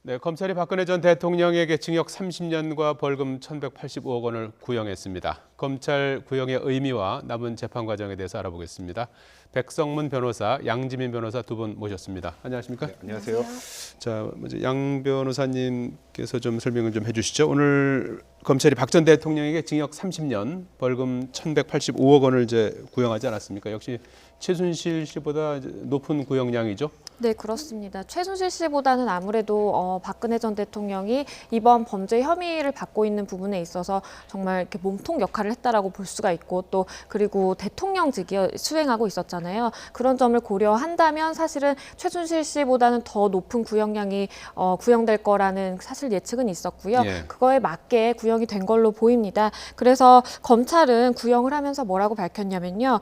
네, 검찰이 박근혜 전 대통령에게 징역 30년과 벌금 1,185억 원을 구형했습니다. 검찰 구형의 의미와 남은 재판 과정에 대해서 알아보겠습니다. 백성문 변호사, 양지민 변호사 두 분 모셨습니다. 안녕하십니까? 네, 안녕하세요. 자, 먼저 양 변호사님께서 좀 설명을 좀 해주시죠. 오늘 검찰이 박 전 대통령에게 징역 30년, 벌금 1,185억 원을 이제 구형하지 않았습니까? 역시 최순실 씨보다 높은 구형량이죠. 네, 그렇습니다. 최순실 씨보다는 아무래도 박근혜 전 대통령이 이번 범죄 혐의를 받고 있는 부분에 있어서 정말 이렇게 몸통 역할을 했다라고 볼 수가 있고 또 그리고 대통령직이 수행하고 있었잖아요. 그런 점을 고려한다면 사실은 최순실 씨보다는 더 높은 구형량이 구형될 거라는 사실 예측은 있었고요. 예. 그거에 맞게 구형이 된 걸로 보입니다. 그래서 검찰은 구형을 하면서 뭐라고 밝혔냐면요.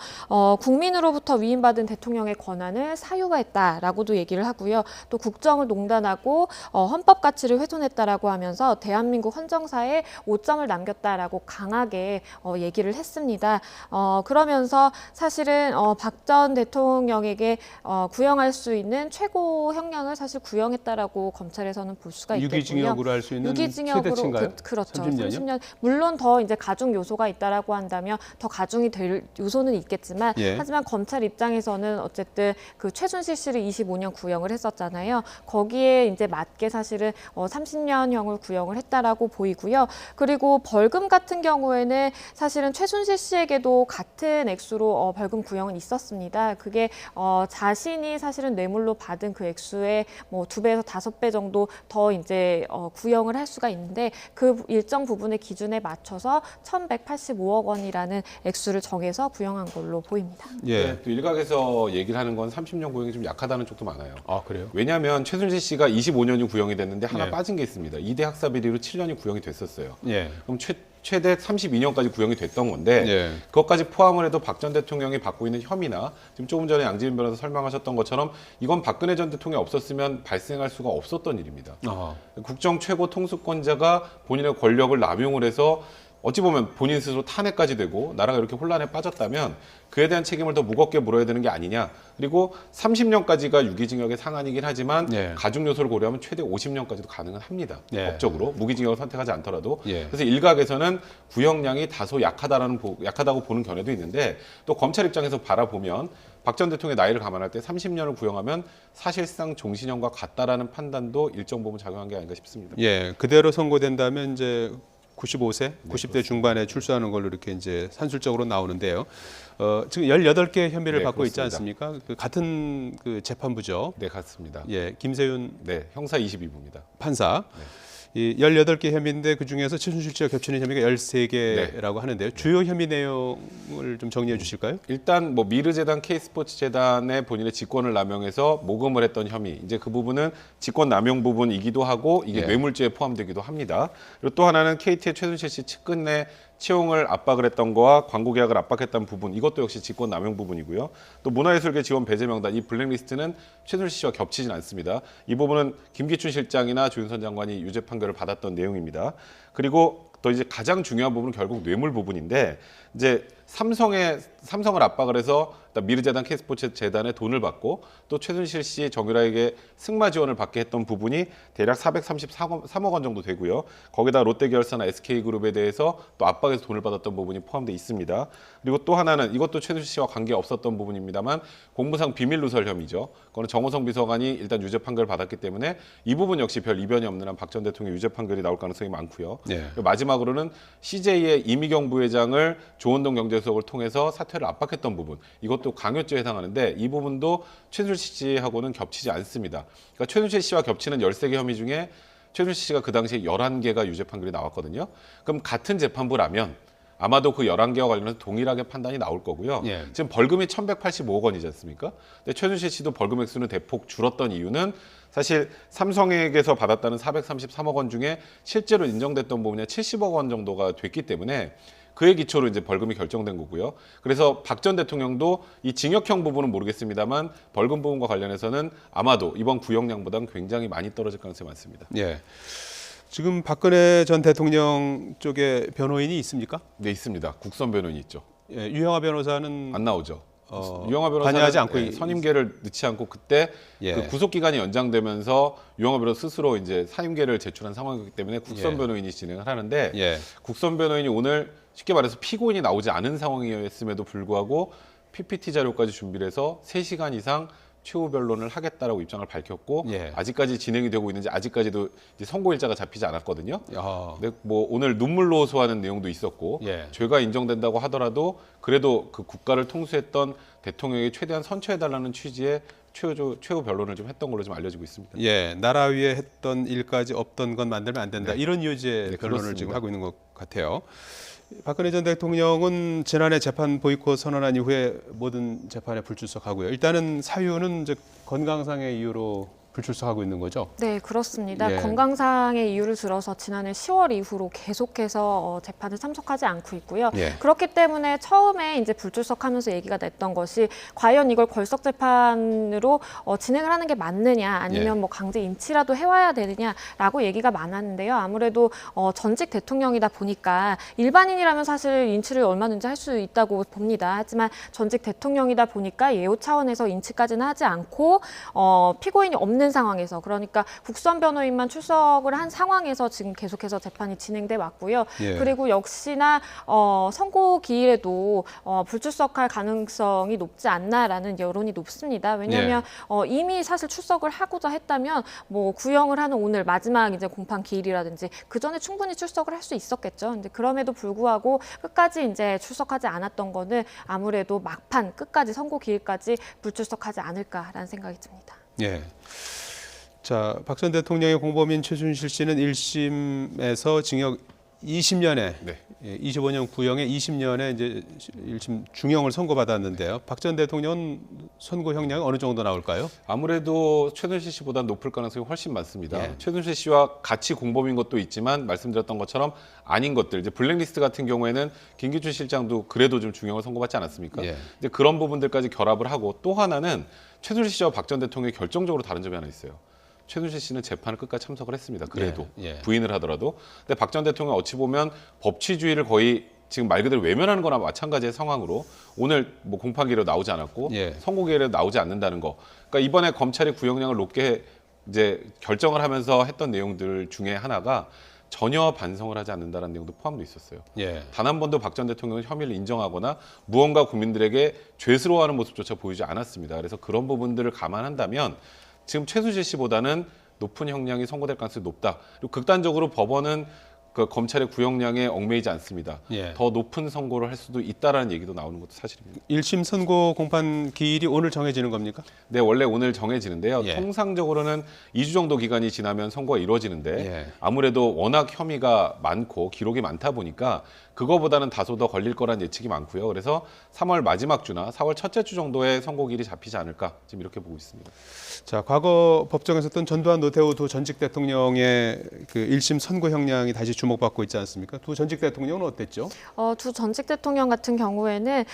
국민으로부터 위임받은 대통령의 권한을 사유화했다라고도 얘기를 하고요. 또 국정을 농단하고 헌법 가치를 훼손했다라고 하면서 대한민국 헌정사에 오점을 남겼다라고 강하게 얘기를 했습니다. 그러면서 사실은 박 전 대통령에게 구형할 수 있는 최고 형량을 사실 구형했다라고 검찰에서는 볼 수가 있겠고요. 유기징역으로 할 수 있는 유기징역으로 최대치인가요? 그렇죠. 30년이요? 30년. 물론 더 이제 가중 요소가 있다라고 한다면 더 가중이 될 요소는 있겠지만 예. 하지만 검찰 입장에서는 어쨌든 그 최순실 씨를 25년 구형을 했었잖아요. 거기에 이제 맞게 사실은 30년형을 구형을 했다라고 보이고요. 그리고 벌금 같은 경우에는 사실은 최순실 씨에게도 같은 액수로 벌금 구형은 있었습니다. 그게 자신이 사실은 뇌물로 받은 그 액수의 뭐 2배에서 5배 정도 더 이제 구형을 할 수가 있는데 그 일정 부분의 기준에 맞춰서 1,185억 원이라는 액수를 정해서 구형한 걸로 보입니다. 예. 네, 또 일각에서 얘기를 하는 건 30년 구형이 좀 약하다는 쪽도 많아요. 아, 그래요? 왜냐하면 최순실 씨가 25년이 구형이 됐는데 하나 예. 빠진 게 있습니다. 2대 학사 비리로 7년이 구형이 됐었어요. 예. 그럼 최대 32년까지 구형이 됐던 건데 예. 그것까지 포함을 해도 박 전 대통령이 받고 있는 혐의나 지금 조금 전에 양지민 변호사 설명하셨던 것처럼 이건 박근혜 전 대통령이 없었으면 발생할 수가 없었던 일입니다. 아. 국정 최고 통수권자가 본인의 권력을 남용을 해서 어찌 보면 본인 스스로 탄핵까지 되고 나라가 이렇게 혼란에 빠졌다면 그에 대한 책임을 더 무겁게 물어야 되는 게 아니냐. 그리고 30년까지가 유기징역의 상한이긴 하지만 예. 가중 요소를 고려하면 최대 50년까지도 가능은 합니다. 예. 법적으로 무기징역을 선택하지 않더라도. 예. 그래서 일각에서는 구형량이 다소 약하다고 보는 견해도 있는데 또 검찰 입장에서 바라보면 박 전 대통령의 나이를 감안할 때 30년을 구형하면 사실상 종신형과 같다라는 판단도 일정 부분 작용한 게 아닌가 싶습니다. 예. 그대로 선고된다면 이제 95세, 90대 그렇습니다. 중반에 출소하는 걸로 이렇게 이제 산술적으로 나오는데요. 지금 18개 혐의를 네, 받고 있지 그렇습니다. 않습니까? 그 같은 그 재판부죠. 네, 같습니다. 예, 김세윤 네, 형사 22부입니다. 판사. 네. 이 18개 혐의인데 그중에서 최순실 씨와 겹치는 혐의가 13개라고 하는데요. 주요 혐의 내용을 좀 정리해 주실까요? 일단 뭐 미르재단, K스포츠재단의 본인의 직권을 남용해서 모금을 했던 혐의. 이제 그 부분은 직권 남용 부분이기도 하고 이게 예. 뇌물죄에 포함되기도 합니다. 그리고 또 하나는 KT의 최순실 씨 측근 내 채용을 압박을 했던 거와 광고 계약을 압박했던 부분. 이것도 역시 직권 남용 부분이고요. 또 문화예술계 지원 배제 명단 이 블랙리스트는 최순실 씨와 겹치진 않습니다. 이 부분은 김기춘 실장이나 조윤선 장관이 유죄 판결을 받았던 내용입니다. 그리고 또 이제 가장 중요한 부분은 결국 뇌물 부분인데 이제 삼성을 압박을 해서 미르재단, K스포츠 재단에 돈을 받고 또 최순실 씨, 정유라에게 승마 지원을 받게 했던 부분이 대략 433억 원 정도 되고요. 거기다 롯데계열사나 SK그룹에 대해서 또 압박해서 돈을 받았던 부분이 포함되어 있습니다. 그리고 또 하나는 이것도 최순실 씨와 관계 없었던 부분입니다만 공무상 비밀 누설 혐의죠. 그거는 정호성 비서관이 일단 유죄 판결을 받았기 때문에 이 부분 역시 별 이변이 없는 한 박 전 대통령 유죄 판결이 나올 가능성이 많고요. 네. 그리고 마지막으로는 CJ의 이미경 부회장을 조원동 경제수석을 통해서 사퇴를 압박했던 부분 이것도 강요죄에 해당하는데 이 부분도 최순실 씨하고는 겹치지 않습니다. 그러니까 최순실 씨와 겹치는 13개 혐의 중에 최순실 씨가 그 당시에 11개가 유죄 판결이 나왔거든요. 그럼 같은 재판부라면 아마도 그 11개와 관련해서 동일하게 판단이 나올 거고요. 예. 지금 벌금이 1,185억 원이지 않습니까? 근데 최순실 씨도 벌금 액수는 대폭 줄었던 이유는 사실 삼성에게서 받았다는 433억 원 중에 실제로 인정됐던 부분이 70억 원 정도가 됐기 때문에 그의 기초로 이제 벌금이 결정된 거고요. 그래서 박 전 대통령도 이 징역형 부분은 모르겠습니다만 벌금 부분과 관련해서는 아마도 이번 구형량보다는 굉장히 많이 떨어질 가능성이 많습니다. 예. 지금 박근혜 전 대통령 쪽에 변호인이 있습니까? 네, 있습니다. 국선 변호인이 있죠. 예, 유영하 변호사는 안 나오죠. 유영하 변호사는 관여하지 않고 선임계를 넣지 않고 그때 예. 그 구속 기간이 연장되면서 유영하 변호사 스스로 이제 사임계를 제출한 상황이기 때문에 국선 예. 변호인이 진행을 하는데 예. 국선 변호인이 오늘 쉽게 말해서 피고인이 나오지 않은 상황이었음에도 불구하고 PPT 자료까지 준비를 해서 3시간 이상 최후 변론을 하겠다라고 입장을 밝혔고 예. 아직까지 진행이 되고 있는지 아직까지도 이제 선고일자가 잡히지 않았거든요. 야. 근데 뭐 오늘 눈물로 호소하는 내용도 있었고 예. 죄가 인정된다고 하더라도 그래도 그 국가를 통수했던 대통령이 최대한 선처해달라는 취지의 최후 변론을 좀 했던 걸로 좀 알려지고 있습니다. 예, 나라 위에 했던 일까지 없던 건 만들면 안 된다. 네. 이런 유지의 네, 변론을 그렇습니다. 지금 하고 있는 것 같아요. 박근혜 전 대통령은 지난해 재판 보이콧 선언한 이후에 모든 재판에 불출석하고요. 일단은 사유는 이제 건강상의 이유로 불출석하고 있는 거죠. 네, 그렇습니다. 예. 건강상의 이유를 들어서 지난해 10월 이후로 계속해서 재판에 참석하지 않고 있고요. 예. 그렇기 때문에 처음에 이제 불출석하면서 얘기가 냈던 것이 과연 이걸 걸석 재판으로 진행을 하는 게 맞느냐, 아니면 예. 뭐 강제 인치라도 해와야 되느냐라고 얘기가 많았는데요. 아무래도 전직 대통령이다 보니까 일반인이라면 사실 인치를 얼마든지 할 수 있다고 봅니다. 하지만 전직 대통령이다 보니까 예우 차원에서 인치까지는 하지 않고 피고인이 없는 상황에서, 그러니까 국선 변호인만 출석을 한 상황에서 지금 계속해서 재판이 진행돼 왔고요. 예. 그리고 역시나 선고 기일에도 불출석할 가능성이 높지 않나라는 여론이 높습니다. 왜냐하면 이미 사실 출석을 하고자 했다면 뭐 구형을 하는 오늘 마지막 이제 공판 기일이라든지 그 전에 충분히 출석을 할 수 있었겠죠. 근데 그럼에도 불구하고 끝까지 이제 출석하지 않았던 거는 아무래도 막판 끝까지 선고 기일까지 불출석하지 않을까라는 생각이 듭니다. 예. 자, 박 전 대통령의 공범인 최순실 씨는 1심에서 징역 20년에 네. 25년 구형에 20년에 이제 1심 중형을 선고받았는데요. 박 전 대통령은 선고 형량이 어느 정도 나올까요? 아무래도 최순실 씨보다 높을 가능성이 훨씬 많습니다. 예. 최순실 씨와 같이 공범인 것도 있지만 말씀드렸던 것처럼 아닌 것들, 이제 블랙리스트 같은 경우에는 김기춘 실장도 그래도 좀 중형을 선고받지 않았습니까? 예. 이제 그런 부분들까지 결합을 하고 또 하나는 최순실 씨와 박 전 대통령이 결정적으로 다른 점이 하나 있어요. 최순실 씨는 재판을 끝까지 참석을 했습니다. 그래도 예, 예. 부인을 하더라도. 근데 박 전 대통령 어찌 보면 법치주의를 거의 지금 말 그대로 외면하는 거나 마찬가지의 상황으로 오늘 뭐 공판기로 나오지 않았고 예. 선고기일에 나오지 않는다는 거. 그러니까 이번에 검찰이 구형량을 높게 이제 결정을 하면서 했던 내용들 중에 하나가 전혀 반성을 하지 않는다는 내용도 포함되어 있었어요. 예. 단 한 번도 박 전 대통령은 혐의를 인정하거나 무언가 국민들에게 죄스러워하는 모습조차 보이지 않았습니다. 그래서 그런 부분들을 감안한다면 지금 최순실 씨보다는 높은 형량이 선고될 가능성이 높다. 그리고 극단적으로 법원은 그 검찰의 구형량에 얽매이지 않습니다. 예. 더 높은 선고를 할 수도 있다라는 얘기도 나오는 것도 사실입니다. 1심 선고 공판 기일이 오늘 정해지는 겁니까? 네, 원래 오늘 정해지는데요. 예. 통상적으로는 2주 정도 기간이 지나면 선고가 이루어지는데 예. 아무래도 워낙 혐의가 많고 기록이 많다 보니까 그거보다는 다소 더 걸릴 거란 예측이 많고요. 그래서 3월 마지막 주나 4월 첫째 주 정도에 선고기일이 잡히지 않을까 지금 이렇게 보고 있습니다. 자, 과거 법정에서 했던 전두환 노태우 두 전직 대통령의 그 1심 선고 형량이 다시 주목받고 있지 않습니까? 두 전직 대통령은 어땠죠? 두 전직 대통령 같은 경우에는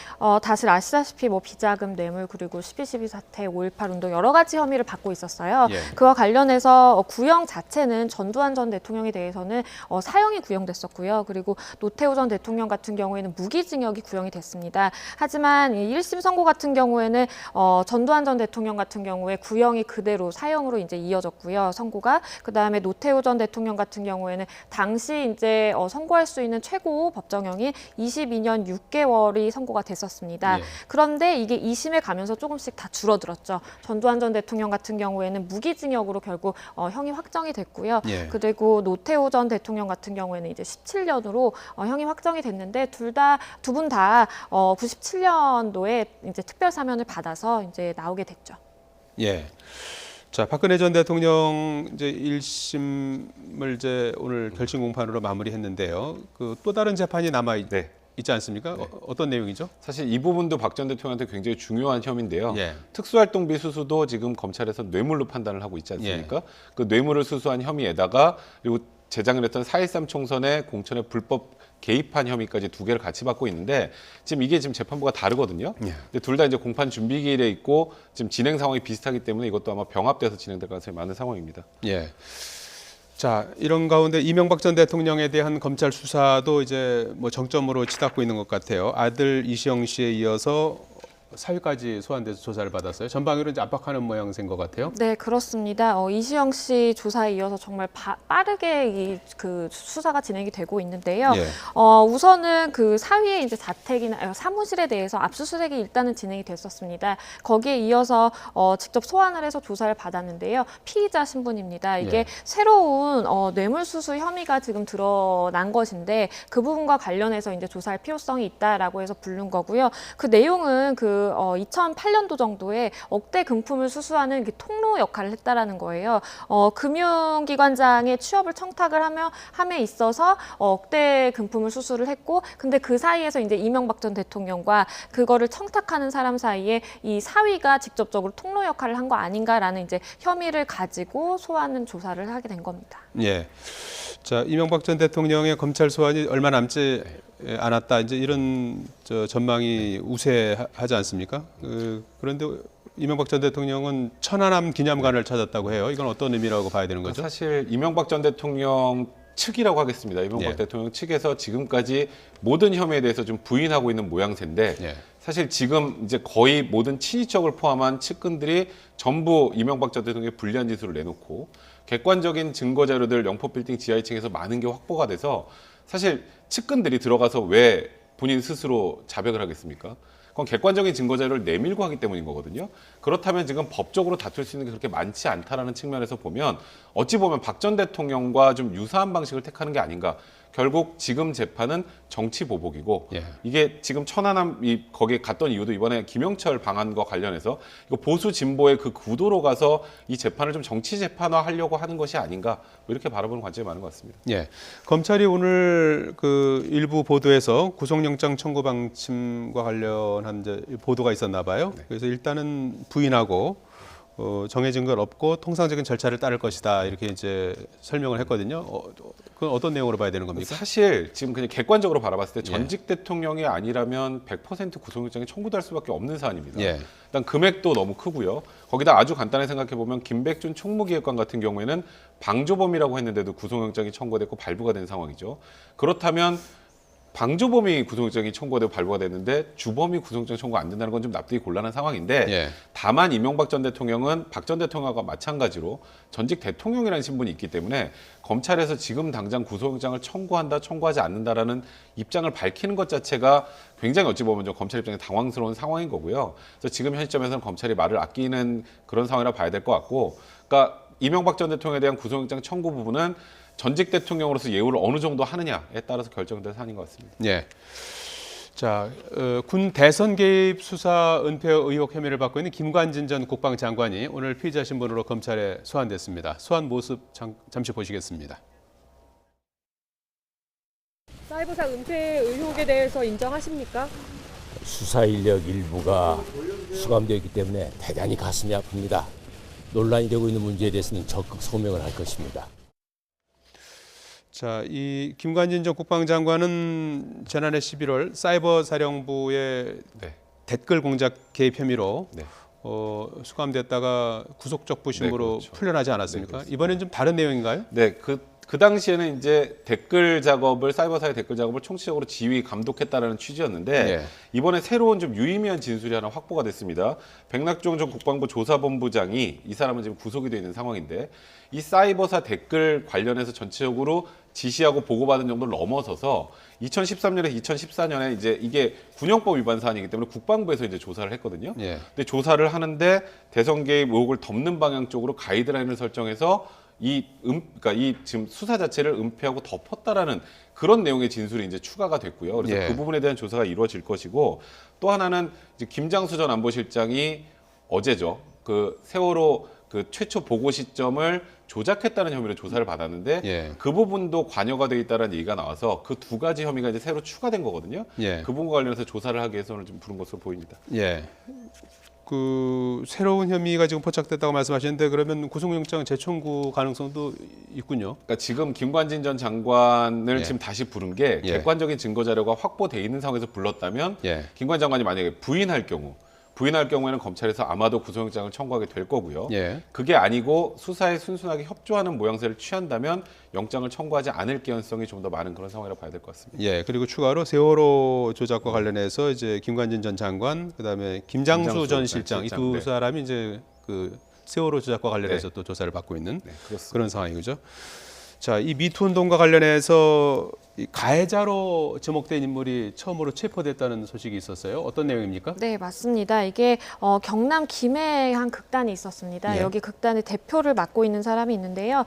다들 아시다시피 뭐 비자금 뇌물 그리고 12.12 사태, 5.18 운동 여러 가지 혐의를 받고 있었어요. 예. 그와 관련해서 구형 자체는 전두환 전 대통령에 대해서는 사형이 구형됐었고요. 그리고 노태우 전 대통령 같은 경우에는 무기징역이 구형이 됐습니다. 하지만 이 1심 선고 같은 경우에는 전두환 전 대통령 같은 경우에 구형이 그대로 사형으로 이제 이어졌고요. 선고가. 그다음에 노태우 전 대통령 같은 경우에는 당시 이제 선고할 수 있는 최고 법정형이 22년 6개월이 선고가 됐었습니다. 예. 그런데 이게 2심에 가면서 조금씩 다 줄어들었죠. 전두환 전 대통령 같은 경우에는 무기징역으로 결국 형이 확정이 됐고요. 예. 그리고 노태우 전 대통령 같은 경우에는 이제 17년으로 형이 확정이 됐는데 두 분 다 97년도에 이제 특별 사면을 받아서 이제 나오게 됐죠. 예. 자, 박근혜 전 대통령 이제 1심을 이제 오늘 결심 공판으로 마무리했는데요. 그 또 다른 재판이 남아 네. 있지 않습니까? 네. 어떤 내용이죠? 사실 이 부분도 박 전 대통령한테 굉장히 중요한 혐의인데요. 예. 특수활동비 수수도 지금 검찰에서 뇌물로 판단을 하고 있지 않습니까? 그 뇌물을 수수한 혐의에다가 그리고 재작년 했던 4.13 총선에 공천에 불법 개입한 혐의까지 두 개를 같이 받고 있는데 지금 이게 지금 재판부가 다르거든요. 예. 근데 둘 다 이제 공판 준비 기일에 있고 지금 진행 상황이 비슷하기 때문에 이것도 아마 병합돼서 진행될 가능성이 많은 상황입니다. 예. 자, 이런 가운데 이명박 전 대통령에 대한 검찰 수사도 이제 뭐 정점으로 치닫고 있는 것 같아요. 아들 이시영 씨에 이어서 사위까지 소환돼서 조사를 받았어요. 전방위로 이제 압박하는 모양새인 것 같아요. 네, 그렇습니다. 이시영 씨 조사에 이어서 정말 빠르게 그 수사가 진행이 되고 있는데요. 예. 우선은 그 사위의 이제 자택이나 사무실에 대해서 압수수색이 일단은 진행이 됐었습니다. 거기에 이어서 직접 소환을 해서 조사를 받았는데요. 피의자 신분입니다. 이게 예. 새로운 뇌물수수 혐의가 지금 드러난 것인데 그 부분과 관련해서 이제 조사할 필요성이 있다라고 해서 부른 거고요. 그 내용은 2008년도 정도에 억대 금품을 수수하는 통로 역할을 했다라는 거예요. 금융기관장의 취업을 청탁을 함에 있어서 억대 금품을 수수를 했고, 근데 그 사이에서 이제 이명박 전 대통령과 그거를 청탁하는 사람 사이에 이 사위가 직접적으로 통로 역할을 한 거 아닌가라는 이제 혐의를 가지고 소환은 조사를 하게 된 겁니다. 예. 자, 이명박 전 대통령의 검찰 소환이 얼마 남지 않았다. 이제 이런 전망이 우세하지 않습니까? 그런데 이명박 전 대통령은 천안함 기념관을 찾았다고 해요. 이건 어떤 의미라고 봐야 되는 거죠? 사실 이명박 전 대통령 측이라고 하겠습니다. 이명박 예. 대통령 측에서 지금까지 모든 혐의에 대해서 좀 부인하고 있는 모양새인데 예. 사실 지금 이제 거의 모든 친인척을 포함한 측근들이 전부 이명박 전 대통령의 불리한 지수를 내놓고 객관적인 증거 자료들 영포빌딩 지하 2층에서 많은 게 확보가 돼서 사실 측근들이 들어가서 왜 본인 스스로 자백을 하겠습니까? 그건 객관적인 증거 자료를 내밀고 하기 때문인 거거든요. 그렇다면 지금 법적으로 다툴 수 있는 게 그렇게 많지 않다라는 측면에서 보면 어찌 보면 박 전 대통령과 좀 유사한 방식을 택하는 게 아닌가. 결국 지금 재판은 정치 보복이고 예. 이게 지금 천안함 거기에 갔던 이유도 이번에 김영철 방안과 관련해서 이거 보수 진보의 그 구도로 가서 이 재판을 좀 정치 재판화 하려고 하는 것이 아닌가 뭐 이렇게 바라보는 관점이 많은 것 같습니다. 예. 검찰이 오늘 그 일부 보도에서 구속영장 청구 방침과 관련한 이제 보도가 있었나 봐요. 네. 그래서 일단은 부인하고 정해진 건 없고 통상적인 절차를 따를 것이다 이렇게 이제 설명을 했거든요. 그건 어떤 내용으로 봐야 되는 겁니까? 사실 지금 그냥 객관적으로 바라봤을 때 예. 전직 대통령이 아니라면 100% 구속영장이 청구될 수밖에 없는 사안입니다. 예. 일단 금액도 너무 크고요. 거기다 아주 간단히 생각해 보면 김백준 총무기획관 같은 경우에는 방조범이라고 했는데도 구속영장이 청구됐고 발부가 된 상황이죠. 그렇다면 방조범이 구속영장이 청구되고 발부가 됐는데 주범이 구속영장 청구 안 된다는 건 좀 납득이 곤란한 상황인데 예. 다만 이명박 전 대통령은 박 전 대통령과 마찬가지로 전직 대통령이라는 신분이 있기 때문에 검찰에서 지금 당장 구속영장을 청구한다, 청구하지 않는다라는 입장을 밝히는 것 자체가 굉장히 어찌 보면 좀 검찰 입장에 당황스러운 상황인 거고요. 그래서 지금 현 시점에서는 검찰이 말을 아끼는 그런 상황이라 봐야 될 것 같고, 그러니까 이명박 전 대통령에 대한 구속영장 청구 부분은 전직 대통령으로서 예우를 어느 정도 하느냐에 따라서 결정될 사안인 것 같습니다. 예. 자, 군 대선 개입 수사 은폐 의혹 혐의를 받고 있는 김관진 전 국방장관이 오늘 피의자 신분으로 검찰에 소환됐습니다. 소환 모습 잠시 보시겠습니다. 사이버사 은폐 의혹에 대해서 인정하십니까? 수사 인력 일부가 수감되어 있기 때문에 대단히 가슴이 아픕니다. 논란이 되고 있는 문제에 대해서는 적극 소명을 할 것입니다. 자, 이 김관진 전 국방장관은 지난해 11월 사이버 사령부의 네. 댓글 공작 개입 혐의로 네. 수감됐다가 구속적 부심으로 네, 그렇죠. 풀려나지 않았습니까? 네, 그렇습니다. 이번엔 이번엔 좀 다른 내용인가요? 네, 그 당시에는 이제 댓글 작업을 사이버사의 댓글 작업을 총체적으로 지휘 감독했다라는 취지였는데 예. 이번에 새로운 좀 유의미한 진술이 하나 확보가 됐습니다. 백낙종 전 국방부 조사본부장이 이 사람은 지금 구속이 돼 있는 상황인데 이 사이버사 댓글 관련해서 전체적으로 지시하고 보고받은 정도를 넘어서서 2013년에서 2014년에 이제 이게 군용법 위반 사안이기 때문에 국방부에서 이제 조사를 했거든요. 예. 근데 조사를 하는데 대선 개입 의혹을 덮는 방향 쪽으로 가이드라인을 설정해서 그러니까 이 지금 수사 자체를 은폐하고 덮었다라는 그런 내용의 진술이 이제 추가가 됐고요. 그래서 예. 그 부분에 대한 조사가 이루어질 것이고 또 하나는 이제 김장수 전 안보실장이 어제죠. 그 세월호 그 최초 보고 시점을 조작했다는 혐의로 조사를 받았는데 예. 그 부분도 관여가 돼 있다는 얘기가 나와서 그 두 가지 혐의가 이제 새로 추가된 거거든요. 예. 그 부분과 관련해서 조사를 하기 위해서 오늘 좀 부른 것으로 보입니다. 예. 그 새로운 혐의가 지금 포착됐다고 말씀하셨는데 그러면 구속영장 재청구 가능성도 있군요. 그러니까 지금 김관진 전 장관을 예. 지금 다시 부른 게 예. 객관적인 증거 자료가 확보돼 있는 상황에서 불렀다면 예. 김관진 장관이 만약에 부인할 경우 부인할 경우에는 검찰에서 아마도 구속영장을 청구하게 될 거고요. 예. 그게 아니고 수사에 순순하게 협조하는 모양새를 취한다면 영장을 청구하지 않을 개연성이 좀 더 많은 그런 상황이라고 봐야 될 것 같습니다. 예, 그리고 추가로 세월호 조작과 관련해서 이제 김관진 전 장관, 그다음에 김장수 전 실장 이 두 네. 사람이 이제 그 세월호 조작과 관련해서 또 조사를 받고 있는 네, 그렇습니다. 그런 상황이죠. 자, 이 미투 운동과 관련해서 이 가해자로 지목된 인물이 처음으로 체포됐다는 소식이 있었어요. 어떤 내용입니까? 네, 맞습니다. 이게 경남 김해에 한 극단이 있었습니다. 예. 여기 극단의 대표를 맡고 있는 사람이 있는데요.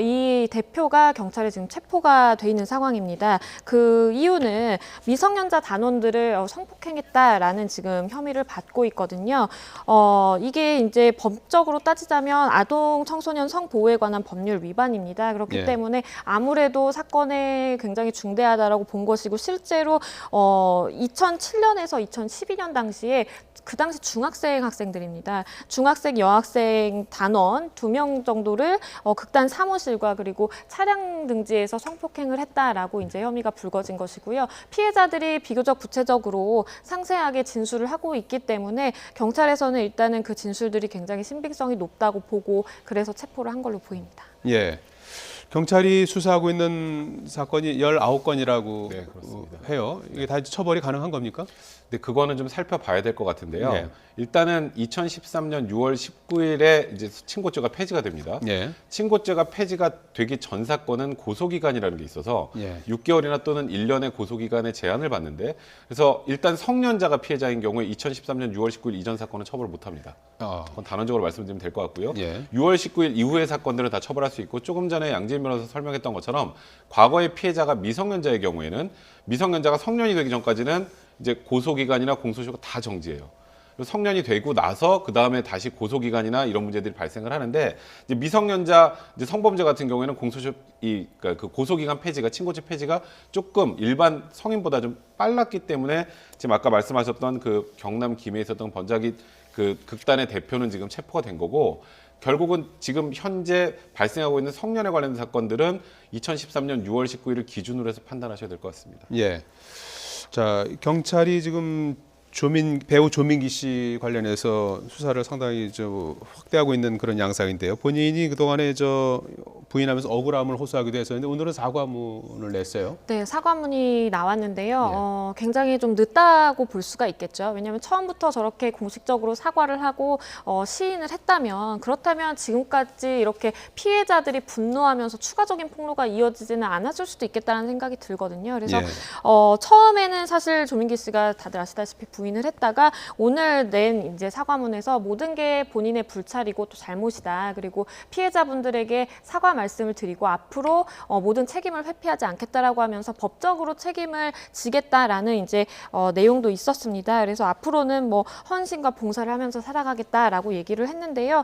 이 대표가 경찰에 지금 체포가 돼 있는 상황입니다. 그 이유는 미성년자 단원들을 성폭행했다라는 지금 혐의를 받고 있거든요. 이게 이제 법적으로 따지자면 아동 청소년 성보호에 관한 법률 위반입니다. 그렇기 예. 때문에 아무래도 사건에 굉장히 중대하다라고 본 것이고 실제로 2007년에서 2012년 당시에 그 당시 중학생 학생들입니다. 중학생 여학생 단원 2명 정도를 극단 사무실과 그리고 차량 등지에서 성폭행을 했다라고 이제 혐의가 불거진 것이고요. 피해자들이 비교적 구체적으로 상세하게 진술을 하고 있기 때문에 경찰에서는 일단은 그 진술들이 굉장히 신빙성이 높다고 보고 그래서 체포를 한 걸로 보입니다. 예. 경찰이 수사하고 있는 사건이 19건이라고 네, 그렇습니다. 해요. 이게 다 처벌이 가능한 겁니까? 근데 그거는 좀 살펴봐야 될 것 같은데요. 네. 일단은 2013년 6월 19일에 이제 친고죄가 폐지가 됩니다. 예. 친고죄가 폐지가 되기 전 사건은 고소기간이라는 게 있어서 예. 6개월이나 또는 1년의 고소기간의 제한을 받는데 그래서 일단 성년자가 피해자인 경우에 2013년 6월 19일 이전 사건은 처벌을 못합니다. 그건 단언적으로 말씀드리면 될 것 같고요. 예. 6월 19일 이후의 사건들은 다 처벌할 수 있고 조금 전에 양재인 변호사 설명했던 것처럼 과거의 피해자가 미성년자의 경우에는 미성년자가 성년이 되기 전까지는 이제 고소기간이나 공소시효가 다 정지해요. 성년이 되고 나서 그 다음에 다시 고소기간이나 이런 문제들이 발생을 하는데 이제 미성년자 이제 성범죄 같은 경우에는 공소시효 그러니까 그 고소기간 폐지가 친고죄 폐지가 조금 일반 성인보다 좀 빨랐기 때문에 지금 아까 말씀하셨던 그 경남 김해에 있었던 번자기 그 극단의 대표는 지금 체포가 된 거고 결국은 지금 현재 발생하고 있는 성년에 관련된 사건들은 2013년 6월 19일을 기준으로 해서 판단하셔야 될 것 같습니다. 예. 자, 경찰이 지금 배우 조민기 씨 관련해서 수사를 상당히 확대하고 있는 그런 양상인데요. 본인이 그동안에 부인하면서 억울함을 호소하기도 했었는데 오늘은 사과문을 냈어요. 네, 사과문이 나왔는데요. 굉장히 좀 늦다고 볼 수가 있겠죠. 왜냐하면 처음부터 저렇게 공식적으로 사과를 하고 시인을 했다면 그렇다면 지금까지 이렇게 피해자들이 분노하면서 추가적인 폭로가 이어지지는 않았을 수도 있겠다는 생각이 들거든요. 그래서 예. 처음에는 사실 조민기 씨가 다들 아시다시피 부인을 했다가 오늘 낸 이제 사과문에서 모든 게 본인의 불찰이고 또 잘못이다. 그리고 피해자분들에게 사과 말씀을 드리고 앞으로 모든 책임을 회피하지 않겠다라고 하면서 법적으로 책임을 지겠다라는 이제 내용도 있었습니다. 그래서 앞으로는 뭐 헌신과 봉사를 하면서 살아가겠다라고 얘기를 했는데요.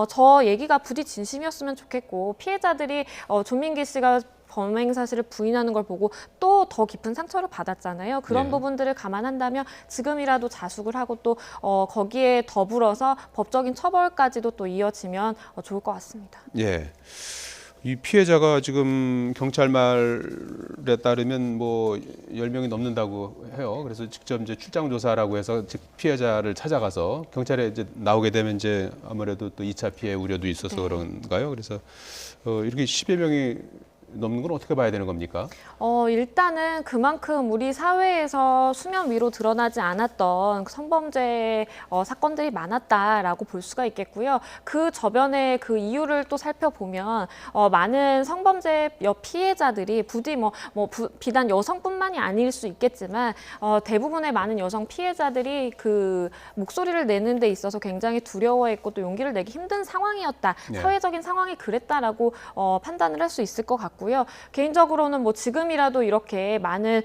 저 얘기가 부디 진심이었으면 좋겠고 피해자들이 조민기 씨가 범행 사실을 부인하는 걸 보고 또 더 깊은 상처를 받았잖아요. 그런 네. 부분들을 감안한다면 지금이라도 자숙을 하고 또 거기에 더불어서 법적인 처벌까지도 또 이어지면 좋을 것 같습니다. 예. 이 피해자가 지금 경찰 말에 따르면 뭐 10명이 넘는다고 해요. 그래서 직접 이제 출장 조사라고 해서 피해자를 찾아가서 경찰에 이제 나오게 되면 이제 아무래도 또 2차 피해 우려도 있어서 그런가요? 그래서 이렇게 10여 명이 넘는 건 어떻게 봐야 되는 겁니까? 일단은 그만큼 우리 사회에서 수면 위로 드러나지 않았던 성범죄 사건들이 많았다라고 볼 수가 있겠고요. 그 저변의 그 이유를 또 살펴보면 많은 성범죄 피해자들이 부디 비단 여성뿐만이 아닐 수 있겠지만 대부분의 많은 여성 피해자들이 그 목소리를 내는 데 있어서 굉장히 두려워했고 또 용기를 내기 힘든 상황이었다. 네. 사회적인 상황이 그랬다라고 판단을 할 수 있을 것 같고요. 개인적으로는 뭐 지금이라도 이렇게 많은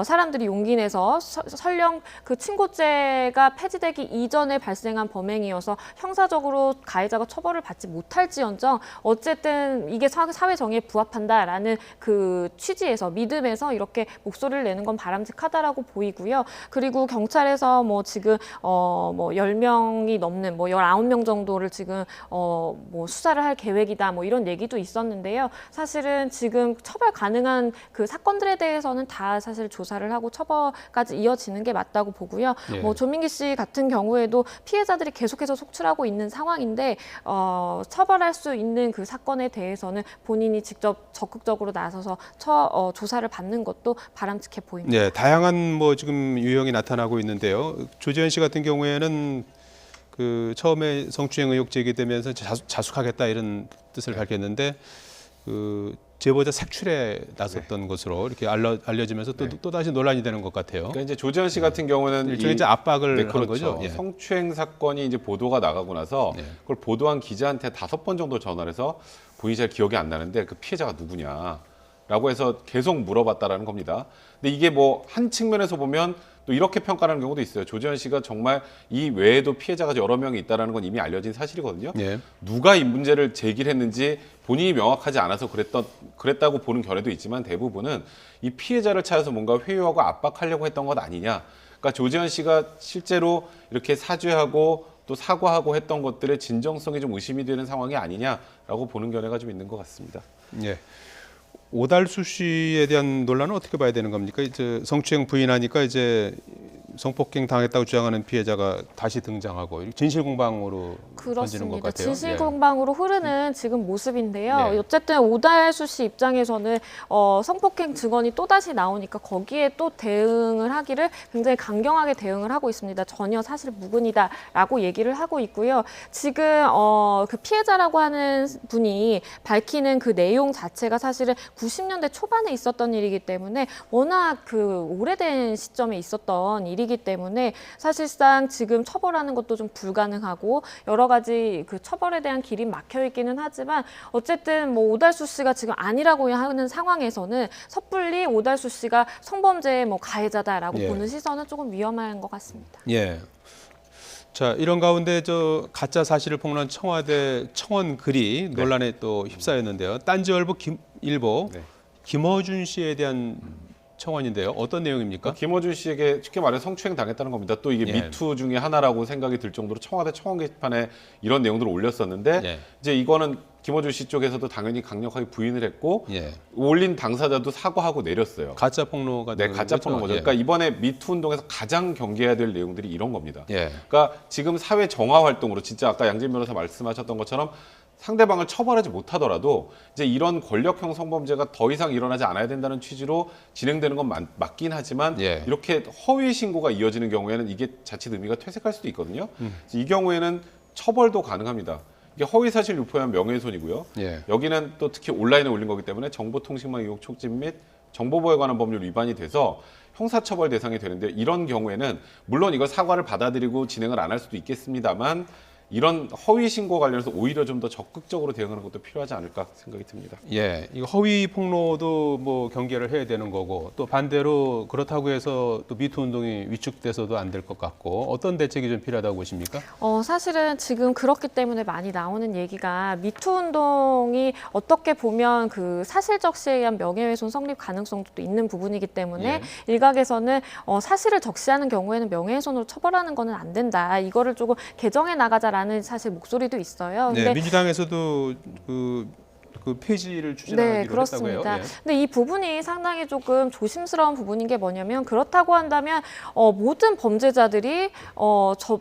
사람들이 용기 내서 설령 그 친고죄가 폐지되기 이전에 발생한 범행이어서 형사적으로 가해자가 처벌을 받지 못할지언정 어쨌든 이게 사회 정의에 부합한다라는 그 취지에서 믿음에서 이렇게 목소리를 내는 건 바람직하다라고 보이고요. 그리고 경찰에서 뭐 지금 뭐 10명이 넘는 뭐 19명 정도를 지금 뭐 수사를 할 계획이다 뭐 이런 얘기도 있었는데요. 사실은 지금 처벌 가능한 그 사건들에 대해서는 다 사실 조사를 하고 처벌까지 이어지는 게 맞다고 보고요. 예. 뭐 조민기 씨 같은 경우에도 피해자들이 계속해서 속출하고 있는 상황인데 처벌할 수 있는 그 사건에 대해서는 본인이 직접 적극적으로 나서서 조사를 받는 것도 바람직해 보입니다. 네, 다양한 뭐 지금 유형이 나타나고 있는데요. 조지현 씨 같은 경우에는 그 처음에 성추행 의혹 제기되면서 자숙하겠다 이런 뜻을 밝혔는데 그 제보자 색출에 나섰던 것으로 이렇게 알려지면서 또 다시 논란이 되는 것 같아요. 그러니까 이제 조지현 씨 같은 경우는 일종의 이제 압박을 네, 한 그렇죠. 거죠. 예. 성추행 사건이 이제 보도가 나가고 나서 네. 그걸 보도한 기자한테 5번 정도 전화를 해서 본인이 잘 기억이 안 나는데 그 피해자가 누구냐라고 해서 계속 물어봤다라는 겁니다. 근데 이게 뭐 한 측면에서 보면 또 이렇게 평가하는 경우도 있어요. 조지현 씨가 정말 이 외에도 피해자가 여러 명이 있다는 건 이미 알려진 사실이거든요. 예. 누가 이 문제를 제기를 했는지 본인이 명확하지 않아서 그랬다고 보는 견해도 있지만 대부분은 이 피해자를 찾아서 뭔가 회유하고 압박하려고 했던 것 아니냐. 그러니까 조지현 씨가 실제로 이렇게 사죄하고 또 사과하고 했던 것들의 진정성이 좀 의심이 되는 상황이 아니냐라고 보는 견해가 좀 있는 것 같습니다. 예. 오달수 씨에 대한 논란은 어떻게 봐야 되는 겁니까? 이제 성추행 부인하니까 이제 성폭행 당했다고 주장하는 피해자가 다시 등장하고 진실 공방으로 번지는 것 그렇습니다. 같아요. 진실 공방으로 흐르는 지금 모습인데요. 네. 어쨌든 오달수 씨 입장에서는 성폭행 증언이 또다시 나오니까 거기에 또 대응을 하기를 굉장히 강경하게 대응을 하고 있습니다. 전혀 사실 무근이다라고 얘기를 하고 있고요. 지금 그 피해자라고 하는 분이 밝히는 그 내용 자체가 사실은 90년대 초반에 있었던 일이기 때문에 워낙 그 오래된 시점에 있었던 일이기 때문에 사실상 지금 처벌하는 것도 좀 불가능하고 여러 가지 그 처벌에 대한 길이 막혀 있기는 하지만 어쨌든 뭐 오달수 씨가 지금 아니라고 하는 상황에서는 섣불리 오달수 씨가 성범죄의 뭐 가해자다라고 예. 보는 시선은 조금 위험한 것 같습니다. 예. 자, 이런 가운데 저 가짜 사실을 폭로한 청와대 청원 글이 논란에 또 휩싸였는데요. 딴지일보 일보 네. 김어준 씨에 대한 청원인데요. 어떤 내용입니까? 김어준 씨에게 쉽게 말해 성추행 당했다는 겁니다. 또 이게 예. 미투 중에 하나라고 생각이 들 정도로 청와대 청원 게시판에 이런 내용들을 올렸었는데 예. 이제 이거는 김어준 씨 쪽에서도 당연히 강력하게 부인을 했고 예. 올린 당사자도 사과하고 내렸어요. 가짜 폭로가 네, 되는 가짜 거죠? 폭로인 거죠. 예. 그러니까 이번에 미투 운동에서 가장 경계해야 될 내용들이 이런 겁니다. 예. 그러니까 지금 사회 정화 활동으로 진짜 아까 양진 변호사 말씀하셨던 것처럼 상대방을 처벌하지 못하더라도 이제 이런 권력형 성범죄가 더 이상 일어나지 않아야 된다는 취지로 진행되는 건 맞긴 하지만 예. 이렇게 허위 신고가 이어지는 경우에는 이게 자칫 의미가 퇴색할 수도 있거든요. 이 경우에는 처벌도 가능합니다. 이게 허위 사실 유포한 명예훼손이고요. 예. 여기는 또 특히 온라인에 올린 거기 때문에 정보통신망 이용 촉진 및 정보보호에 관한 법률 위반이 돼서 형사처벌 대상이 되는데 이런 경우에는 물론 이걸 사과를 받아들이고 진행을 안 할 수도 있겠습니다만 이런 허위 신고 관련해서 오히려 좀 더 적극적으로 대응하는 것도 필요하지 않을까 생각이 듭니다. 예, 이거 허위 폭로도 뭐 경계를 해야 되는 거고 또 반대로 그렇다고 해서 또 미투 운동이 위축돼서도 안 될 것 같고 어떤 대책이 좀 필요하다고 보십니까? 사실은 지금 그렇기 때문에 많이 나오는 얘기가 미투 운동이 어떻게 보면 그 사실적시에 의한 명예훼손 성립 가능성도 있는 부분이기 때문에 일각에서는 사실을 적시하는 경우에는 명예훼손으로 처벌하는 거는 안 된다. 이거를 조금 개정해 나가자라는 사실 목소리도 있어요. 네, 근데 민주당에서도 그 폐지를 추진하기로 네, 그렇습니다. 했다고요. 예. 근데 이 부분이 상당히 조금 조심스러운 부분인 게 뭐냐면 그렇다고 한다면 모든 범죄자들이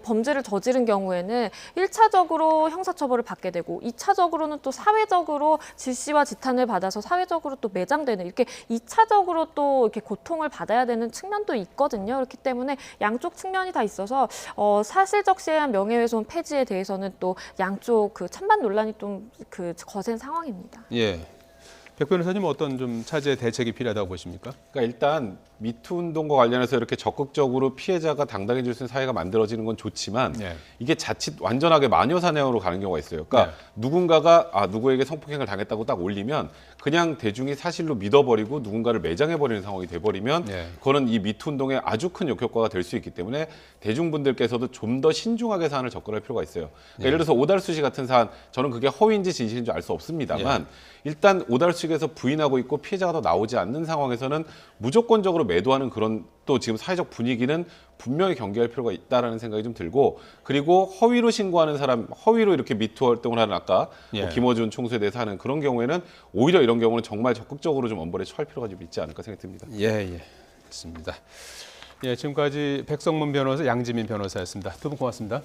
범죄를 저지른 경우에는 1차적으로 형사처벌을 받게 되고 2차적으로는 또 사회적으로 질시와 지탄을 받아서 사회적으로 또 매장되는 이렇게 2차적으로 또 이렇게 고통을 받아야 되는 측면도 있거든요. 그렇기 때문에 양쪽 측면이 다 있어서 사실적시에 의한 명예훼손 폐지에 대해서는 또 양쪽 그 찬반 논란이 좀 그 거센 상황입니다. 예. 백 변호사님 어떤 좀 차제 대책이 필요하다고 보십니까? 그러니까 일단 미투 운동과 관련해서 이렇게 적극적으로 피해자가 당당해질 수 있는 사회가 만들어지는 건 좋지만 예. 이게 자칫 완전하게 마녀 사냥으로 가는 경우가 있어요. 그러니까 누군가가 누구에게 성폭행을 당했다고 딱 올리면 그냥 대중이 사실로 믿어버리고 누군가를 매장해버리는 상황이 돼버리면 예. 그거는 이 미투 운동에 아주 큰 역효과가 될 수 있기 때문에 대중분들께서도 좀 더 신중하게 사안을 접근할 필요가 있어요. 그러니까 예를 들어서 오달수 씨 같은 사안 저는 그게 허위인지 진실인지 알 수 없습니다만 일단 오달수 측에서 부인하고 있고 피해자가 더 나오지 않는 상황에서는 무조건적으로 매도하는 그런 또 지금 사회적 분위기는 분명히 경계할 필요가 있다라는 생각이 좀 들고, 그리고 허위로 신고하는 사람, 허위로 이렇게 미투 활동을 하는 아까 예. 김어준 총수에 대해서 하는 그런 경우에는 오히려 이런 경우는 정말 적극적으로 좀 엄벌에 처할 필요가 좀 있지 않을까 생각이 듭니다. 예, 있습니다. 예, 지금까지 백성문 변호사, 양지민 변호사였습니다. 두 분 고맙습니다.